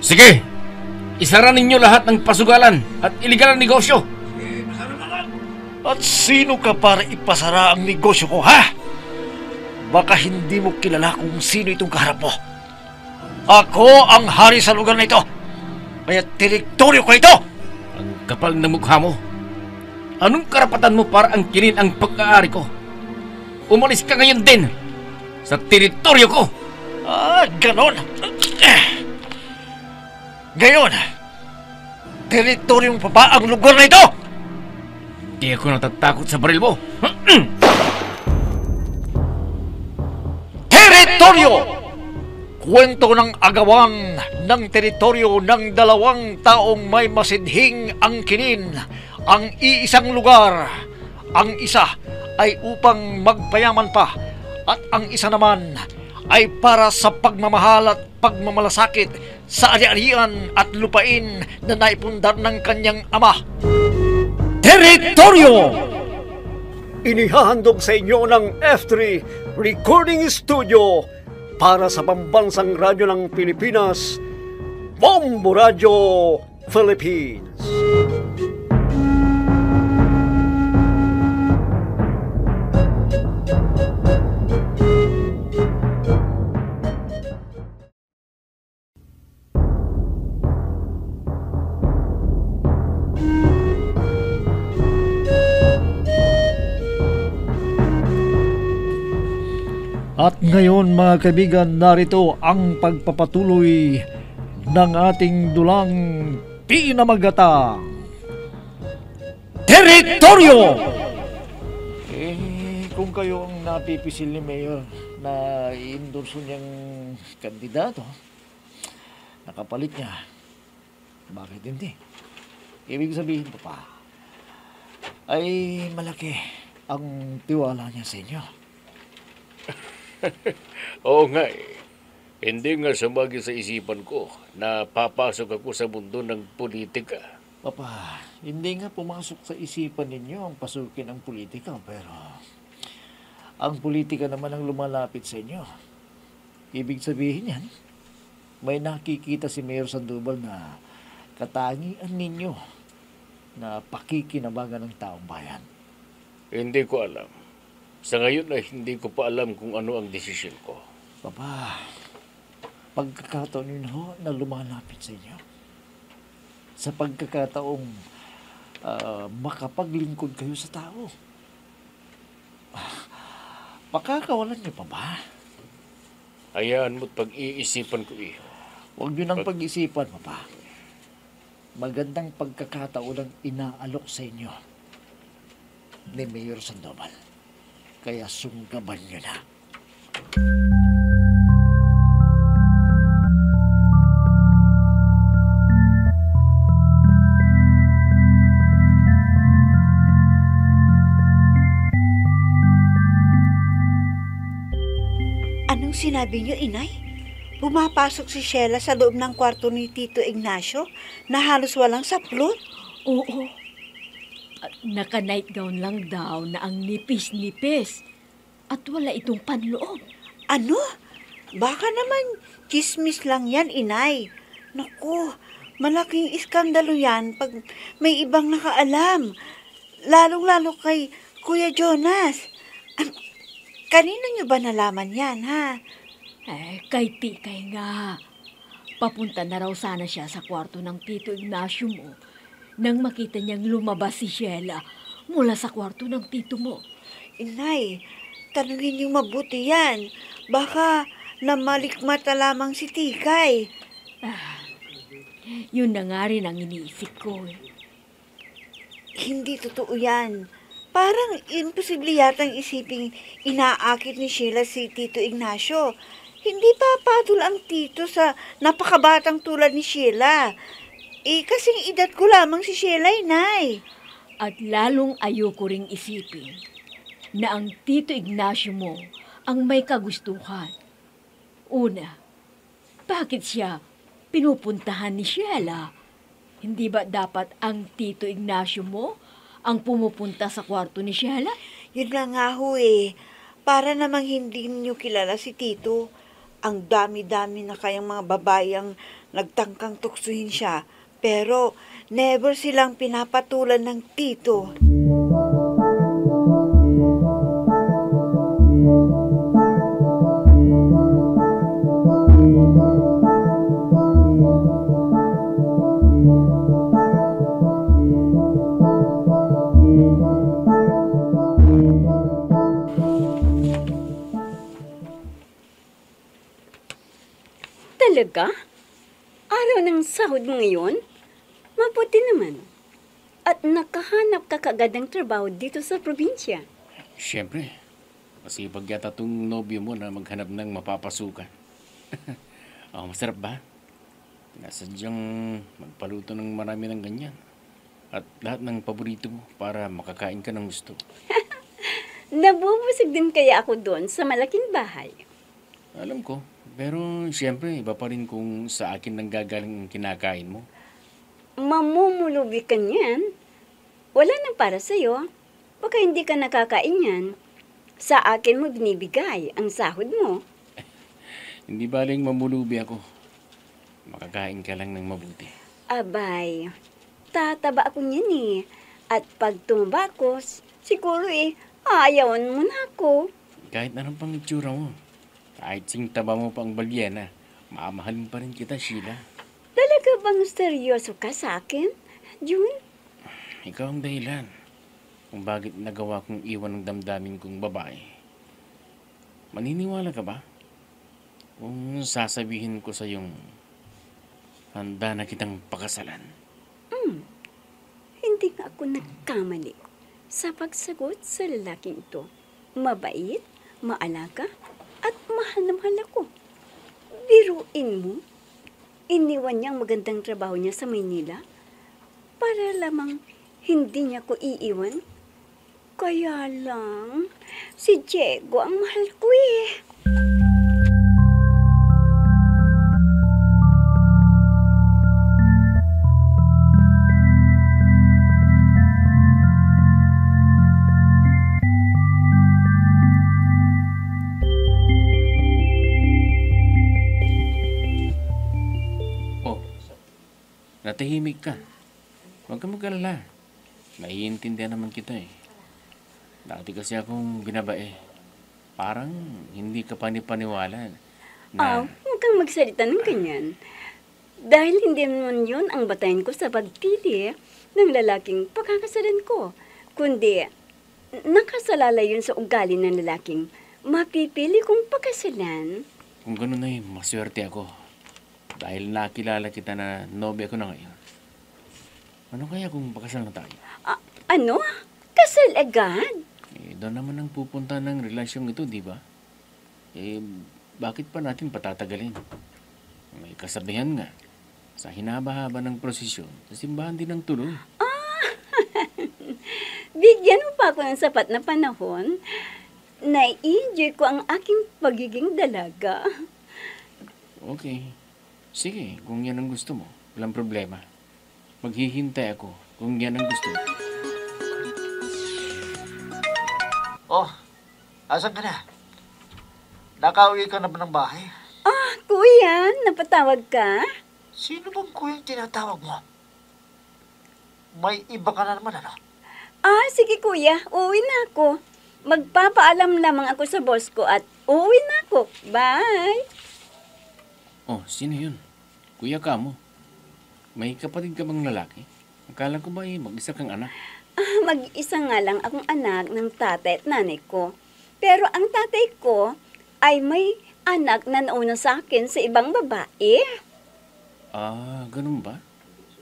Sige, isara ninyo lahat ng pasugalan at iligal ang negosyo. At sino ka para ipasara ang negosyo ko, ha? Baka hindi mo kilala kung sino itong kaharap mo. Ako ang hari sa lugar na ito. Kaya teritoryo ko ito. Ang kapal ng mukha mo. Anong karapatan mo para angkinin ang pag-aari ko? Umalis ka ngayon din sa teritoryo ko. Ganon. Ngayon, teritoryong pa ba ang lugar na ito? Di ako natatakot sa baril mo. Teritoryo! Kwento ng agawan ng teritoryo ng dalawang taong may masidhing angkinin ang iisang lugar. Ang isa ay upang magpayaman pa at ang isa naman ay para sa pagmamahal at pagmamalasakit sa ari-arian at lupain na naipundar ng kanyang ama. Teritoryo! Inihahandog sa inyo ng F3 Recording Studio para sa pambansang radyo ng Pilipinas, Bombo Radio Philippines. At ngayon mga kaibigan, narito ang pagpapatuloy ng ating dulang pinamagatang Teritoryo! Kung kayo ang napipisil ni Mayor na i-endorso niyang kandidato, nakapalit niya, bakit hindi? Ibig sabihin po pa, ay malaki ang tiwala niya sa inyo. Oo nga eh. Hindi nga sumagi sa isipan ko na papasok ako sa mundo ng politika. Papa, hindi nga pumasok sa isipan ninyo ang pasukin ang politika, pero ang politika naman ang lumalapit sa inyo. Ibig sabihin yan, may nakikita si Mayor Sandoval na katangian ninyo na pakikinabangan ng taong bayan. Hindi ko alam. Sa ngayon ay hindi ko pa alam kung ano ang desisyon ko. Papa, pagkakataon ninyo na lumalapit sa inyo, sa pagkakataong makapaglingkod kayo sa tao, makakawalan niyo pa ba? Hayaan mo't pag-iisipan ko iho. Huwag niyo nang pag-isipan, Papa. Magandang pagkakataon ang inaalok sa inyo ni Mayor Sandoval. Kaya sunggaban niyo na. Anong sinabi niyo, Inay? Pumapasok si Sheila sa loob ng kwarto ni Tito Ignacio na halos walang saplot? Oo. Naka-night gown lang daw na ang nipis-nipis at wala itong panloob. Ano? Baka naman chismis lang yan, Inay. Naku, malaking iskandalo yan pag may ibang nakaalam. Lalong-lalo kay Kuya Jonas. Kanino niyo ba nalaman yan, ha? Kay Tikay nga. Papunta na raw sana siya sa kwarto ng Tito Ignacio mo nang makita niyang lumabas si Sheila mula sa kwarto ng tito mo. Inay, tanungin niyo mabuti yan. Baka namalikmata lamang si Tikay. Yun na nga rin ang iniisip ko. Hindi totoo yan. Parang imposible yatang isiping inaakit ni Sheila si Tito Ignacio. Hindi papatol ang tito sa napakabatang tulad ni Sheila. Kasing edad ko lamang si Sheila, Inay. At lalong ayoko ring isipin na ang Tito Ignacio mo ang may kagustuhan. Una, bakit siya pinupuntahan ni Sheila? Hindi ba dapat ang Tito Ignacio mo ang pumupunta sa kwarto ni Sheila? Yun na nga ho eh. Para namang hindi niyo kilala si Tito. Ang dami-dami na kayang mga babae ang nagtangkang tuksuhin siya, pero never silang pinapatulan ng tito. Talaga? Araw ng sahod mo ngayon? Mabuti naman. At nakahanap ka kagad ng trabaho dito sa probinsya. Siyempre, masipag yata tong nobyo mo na maghanap ng mapapasukan. Oh, masarap ba? Nasadyang magpaluto ng marami ng ganyan. At lahat ng paborito mo para makakain ka ng gusto. Nabubusig din kaya ako doon sa malaking bahay. Alam ko, pero siyempre iba pa rin kung sa akin nang gagaling ang kinakain mo. Mamumulubi ka niyan. Wala na para sa'yo. Baka hindi ka nakakain yan. Sa akin mo binibigay ang sahod mo. Hindi baling mamulubi ako. Makakain ka lang ng mabuti. Abay, tataba ako niyan eh. At pag tumaba ko, siguro ayawan mo na ako. Kahit anong pang itsura mo. Kahit sing taba mo pang balyena, mamahalin pa rin kita, Sheila. Talaga bang seryoso ka sa akin, June? Ikaw ang dahilan kung bakit nagawa kong iwan ng damdamin kong babae. Maniniwala ka ba? Kung sasabihin ko sa yung handa na kitang pakasalan. Hindi nga ako nagkamali sa pagsagot sa lalaking ito. Mabait, maalaga, at mahal na mahal ako. Biruin mo, iniwan niya ang magandang trabaho niya sa Maynila para lamang hindi niya ko iiwan. Kaya lang, si Diego ang mahal ko eh. Oh, natahimik ka. Huwag kang mag-alala. Naiintindihan naman kita eh. Dati kasi akong binabae. Parang hindi ka panipaniwala na... Huwag kang magsalita ng ganyan. Dahil hindi naman yun ang batayan ko sa pagpili ng lalaking pagkakasalan ko. Kundi, nakasalala yun sa ugali ng lalaking mapipili kong pagkasalan. Kung gano'n ay maswerte ako. Dahil nakilala kita na nobya ko na ngayon. Ano kaya kung pakasal na tayo? Ano? Kasal agad? Doon naman ang pupunta ng relasyong ito, di ba? Bakit pa natin patatagalin? May kasabihan nga. Sa hinaba-haba ng prosesyon, sa simbahan din ang tuloy. Bigyan mo pa ako ng sapat na panahon. Na-enjoy ko ang aking pagiging dalaga. Okay. Sige, kung yan ang gusto mo, walang problema. Maghihintay ako kung yan ang gusto mo. Oh, asan ka na? Nakauwi ka na ba ng bahay? Kuya, napatawag ka? Sino bang kuyang tinatawag mo? May iba ka na naman, ano? Sige kuya, uuwi na ako. Magpapaalam lamang ako sa boss ko at uuwi na ako. Bye! Oh, sino yun? Kuya ka mo. May kapatid ka bang lalaki? Akala ko ba mag-isa kang anak? Mag-isa nga lang akong anak ng tatay at nanay ko. Pero ang tatay ko ay may anak na nauna sa akin sa ibang babae. Ganun ba?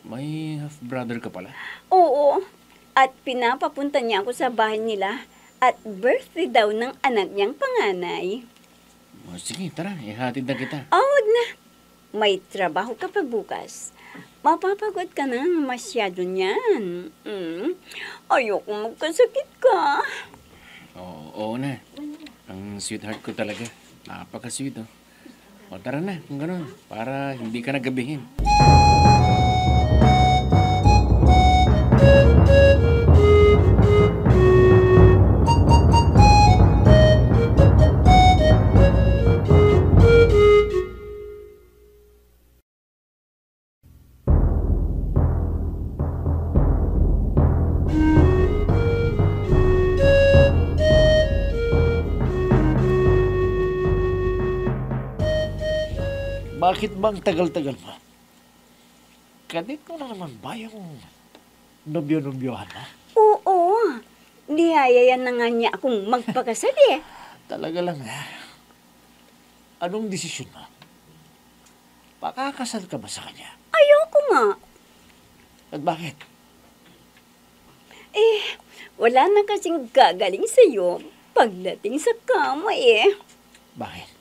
May half-brother ka pala? Oo, at pinapapunta niya ako sa bahay nila at birthday daw ng anak niyang panganay. Oh, sige, tara. Ihatid na kita. Wag na. May trabaho ka pa bukas. Mapapagod ka na masyado niyan. Ayoko magkasakit ka. Oo na. Ang sweetheart ko talaga. Napaka-sweet, oh. O tara na, kung gano'n. Para hindi ka nagabihin. Bakit bang tagal-tagal mo? Kanit mo na naman ba yung nobyo-nobyohan mo? Oo, niyayayan na nga niya akong magpakasal eh. Talaga lang Anong desisyon mo? Pakakasal ka ba sa kanya? Ayoko nga. At bakit? Wala na kasing gagaling sa'yo pagdating sa kama eh. Bakit?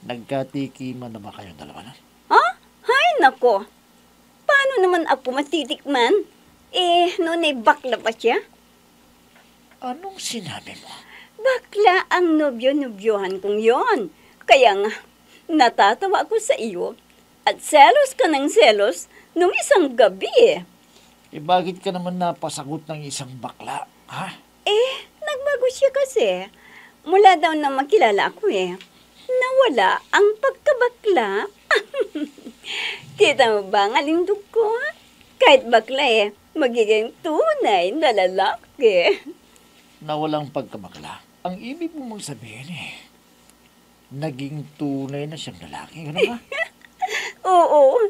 Nagkatikiman na ba kayong dalawa na? Ha? Hay nako. Paano naman ako matitikman? Noon ay bakla pa siya. Anong sinabi mo? Bakla ang nobyo-nobyohan kong yon. Kaya nga, natatawa ako sa iyo at selos ka ng selos nung isang gabi eh. Bakit ka naman napasagot ng isang bakla? Ha? Nagbago siya kasi. Mula daw na makilala ako nawala ang pagkabakla. Kita mo ba ang alindog ko? Kahit bakla magiging tunay na lalaki. Nawalang pagkabakla. Ang ibig mo mong sabihin naging tunay na siyang lalaki. Ano ba? Oo.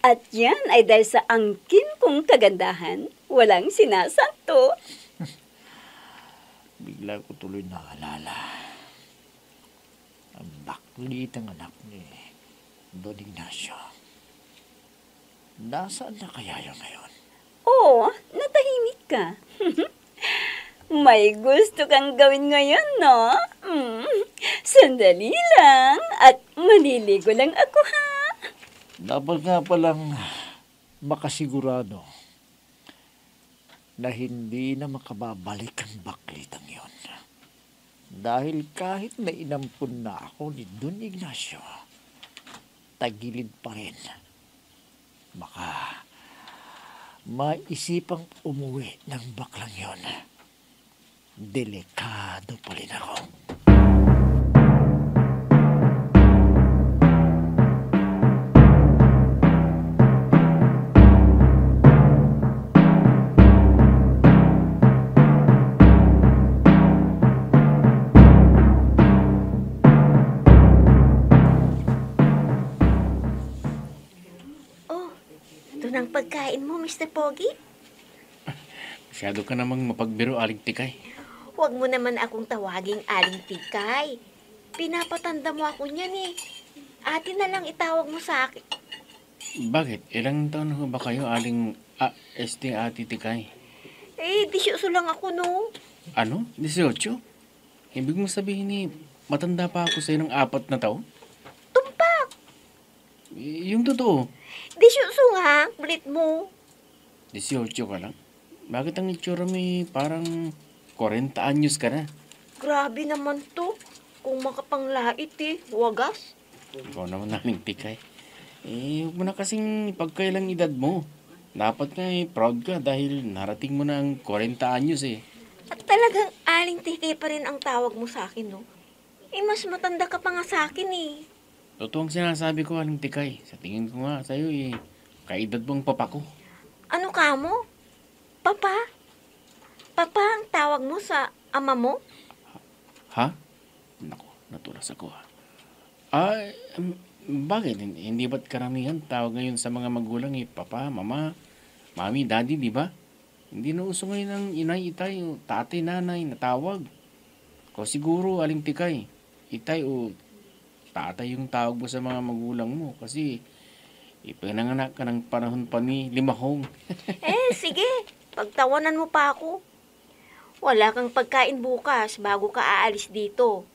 At yan ay dahil sa angkin kong kagandahan, walang sinasanto. Bigla ko tuloy naalala. Ang baklit ang anak ni Don Ignacio. Nasaan na kaya yun ngayon? Oo, natahimik ka. May gusto kang gawin ngayon, no? Sandali lang at maliligo lang ako, ha? Dapat nga palang makasigurado na hindi na makababalik ang baklitang yon. Dahil kahit na inampun na ako ni Don Ignacio, tagilid pa rin. Baka maisipang umuwi ng baklang yon. Delikado pa rin ako. Ito ng pagkain mo, Mr. Pogi. Masyado ka namang mapagbiro, Aling Tikay. Huwag mo naman akong tawaging Aling Tikay. Pinapatanda mo ako niyan eh. Ate na lang itawag mo sa akin. Bakit? Ilang taon na ba kayo, Ate Tikay? 18 lang ako, no? Ano? 18? Ibig mo sabihin matanda pa ako sa'yo ng 4 na taon? Tumpak! Yung totoo, 18 nga, kulit mo. 18 ka lang? Bakit ang itsura mo parang 40 anyos ka na? Grabe naman to. Kung makapanglait wagas. Ikaw naman Aling Tikay. Huwag mo na kasing pagkailang edad mo. Dapat nga proud ka dahil narating mo na ang 40 anyos At talagang Aling Tikay pa rin ang tawag mo sa akin, no? Mas matanda ka pa nga sa akin Totoo ang sinasabi ko, Aling Tikay. Sa tingin ko nga sa'yo kaedad mo ang papa ko. Ano ka mo? Papa? Papa ang tawag mo sa ama mo? Ha? Naku, natulas ako bakit? Hindi ba't karamihan tawag ngayon sa mga magulang papa, mama, mami, daddy, di ba? Hindi na uso ngayon ang inay, itay, o tatay, nanay na tawag. Ko siguro, Aling Tikay, itay o tatay yung tawag mo sa mga magulang mo kasi ipinanganak ka ng panahon pa ni Limahong. Sige. Pagtawanan mo pa ako. Wala kang pagkain bukas bago ka aalis dito.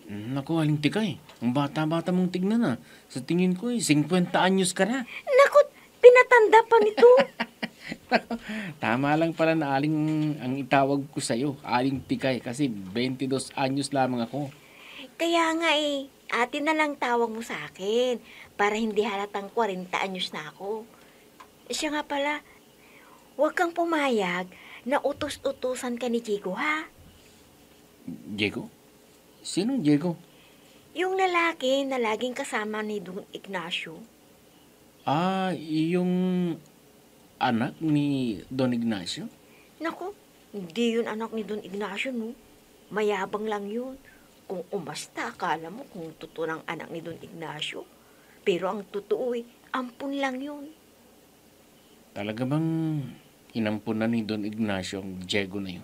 Naku, Aling Tikay, ang bata-bata mong tignan Sa tingin ko 50 anyos ka na. Naku, pinatanda pa nito. Tama lang pala na Aling ang itawag ko sa'yo, Aling Tikay, kasi 22 anyos lamang ako. Kaya nga ate na lang tawag mo sa akin para hindi halatang 40 anyos na ako. Siya nga pala, huwag kang pumayag na utos-utusan ka ni Chico, ha? Diego? Sino Diego? Yung lalaki na laging kasama ni Don Ignacio. Yung anak ni Don Ignacio? Naku, hindi yun anak ni Don Ignacio, no? Mayabang lang yun. Kung umasta, akala mo kung totoo ng anak ni Don Ignacio. Pero ang totoo ampun lang yun. Talaga bang inampunan ni Don Ignacio ang Diego na yun?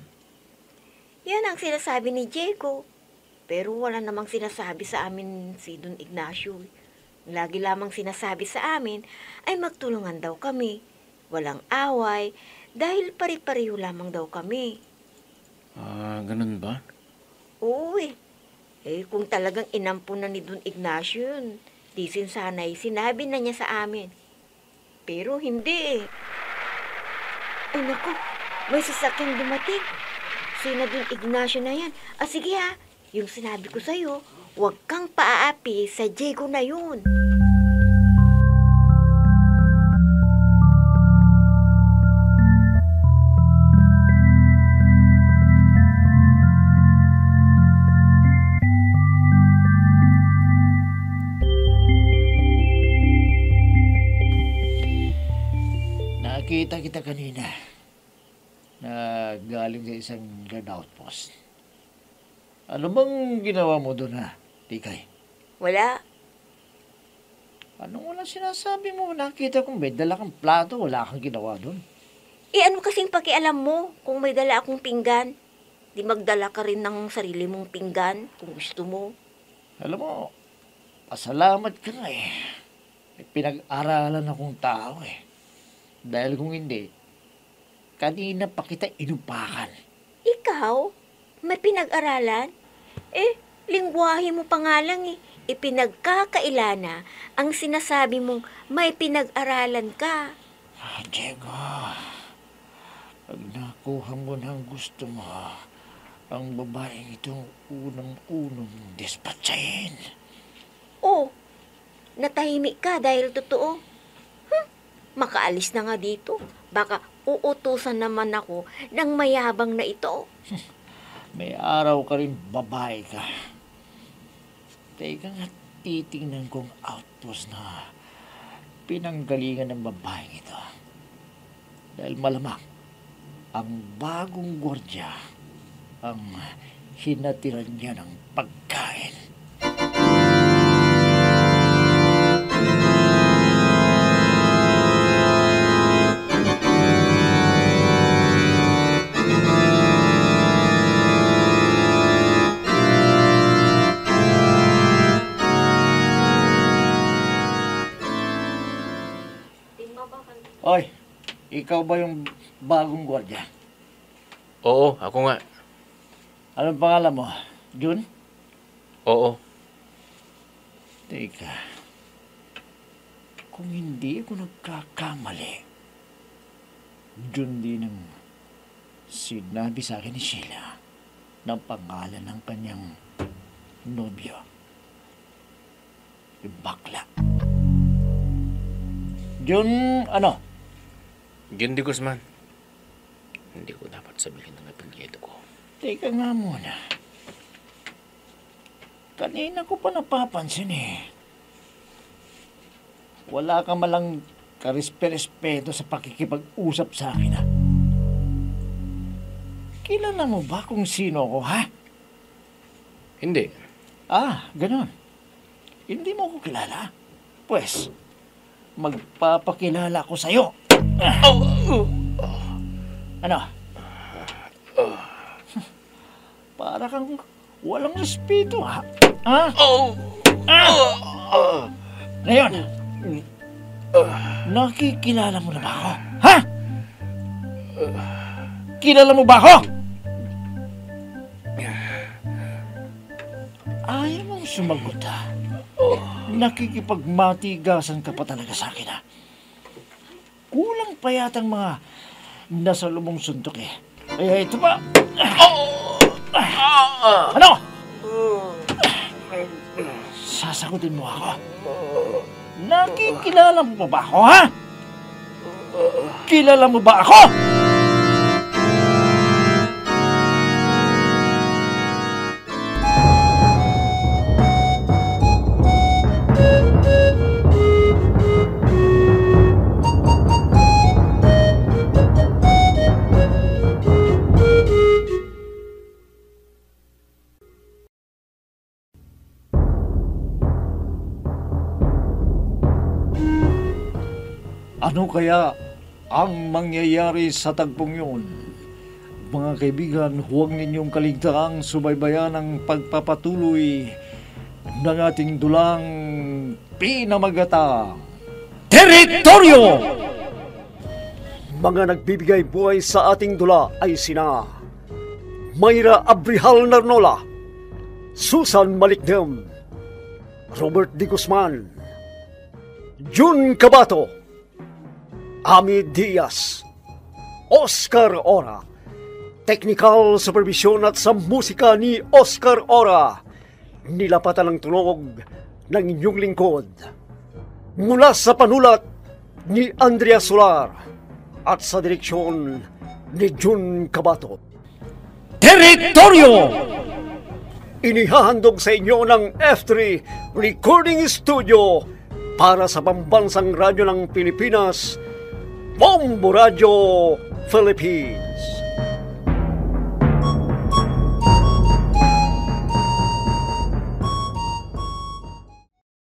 Yan ang sinasabi ni Diego. Pero wala namang sinasabi sa amin si Don Ignacio. Lagi lamang sinasabi sa amin ay magtulungan daw kami. Walang away dahil pari-pareho lamang daw kami. Ah, ganun ba? Oo kung talagang inampunan ni Don Ignacio yun, di sana'y sinabi na niya sa amin. Pero hindi Ay naku, may sasakyang dumating. Sina Don Ignacio na yan. Sige yung sinabi ko sa'yo, huwag kang paaapi sa Diego na yun. Nakita kita kanina na galing sa isang guard outpost. Ano bang ginawa mo doon, ha, Tikay? Wala. Anong walang sinasabi mo? Nakita kong may dala kang plato, wala kang ginawa doon. Ano kasing pakialam mo kung may dala akong pinggan? Di magdala ka rin ng sarili mong pinggan kung gusto mo. Alam mo, pasalamat ka nga eh. May pinag-aralan akong tao eh. Dahil kung hindi, kanina pa kita inupakan. Ikaw? May pinag-aralan? Lingwahe mo pa nga lang Ipinagkakailana ang sinasabi mong may pinag-aralan ka. Diego, pag nakuha mo na ang gusto mo, ang babaeng itong unang-unang dispatchahin. Natahimik ka dahil totoo. Makaalis na nga dito. Baka uutusan naman ako ng mayabang na ito. May araw ka rin babae ka. Teka nga, titingnan kong outpost na pinanggalingan ng babaeng ito. Dahil malamang, ang bagong gwardiya ang hinatiran niya ng pagkain. Oy, ikaw ba yung bagong gwardiya? Oo, ako nga. Anong pangalan mo? Jun? Oo. Teka. Kung hindi ako nagkakamali, Jun din ang sinabi sa akin ni Sheila ng pangalan ng kanyang nobyo. Yung bakla. Jun, ano? Jun de Guzman. Hindi ko dapat sabihin ng apelyido ko. Teka nga muna. Kanina ko pa napapansin eh. Wala ka malang karespeto sa pakikipag-usap sa akin, ha? Kilala mo ba kung sino ako, ha? Hindi. Ganun. Hindi mo ako kilala? Pues, magpapakilala ko sa'yo. Ano? Para kang walang respeto, ha? Ngayon, nakikilala mo na ba ako? Ha? Kilala mo ba ako? Ayaw mong sumagot, ha? Nakikipagmatigasan ka pa talaga sa akin, ha? Kulang pa yatang mga nasa lumong suntok eh. Kaya ito pa. Ano? Sasagutin mo ako. Nakikilala mo ba ako, ha? Kilala mo ba ako? Ano kaya ang mangyayari sa tagpong yun? Mga kaibigan, huwag ninyong kaligtaang subaybayan ang pagpapatuloy ng ating dulang pinamagatang teritoryo! Mga nagbibigay buhay sa ating dula ay sina Mayra Abrihal Narnola, Susan Malikdem, Robert D. Guzman, Jun Cabato, Ami Diaz, Oscar Ora, technical supervision at sa musika ni Oscar Ora, nilapatan ng tunog ng inyong lingkod. Mula sa panulat ni Andrea Solar at sa direksyon ni Jun Cabato. Teritoryo! Inihahandog sa inyo ng F3 Recording Studio para sa pambansang radyo ng Pilipinas, Bombo Radio Philippines.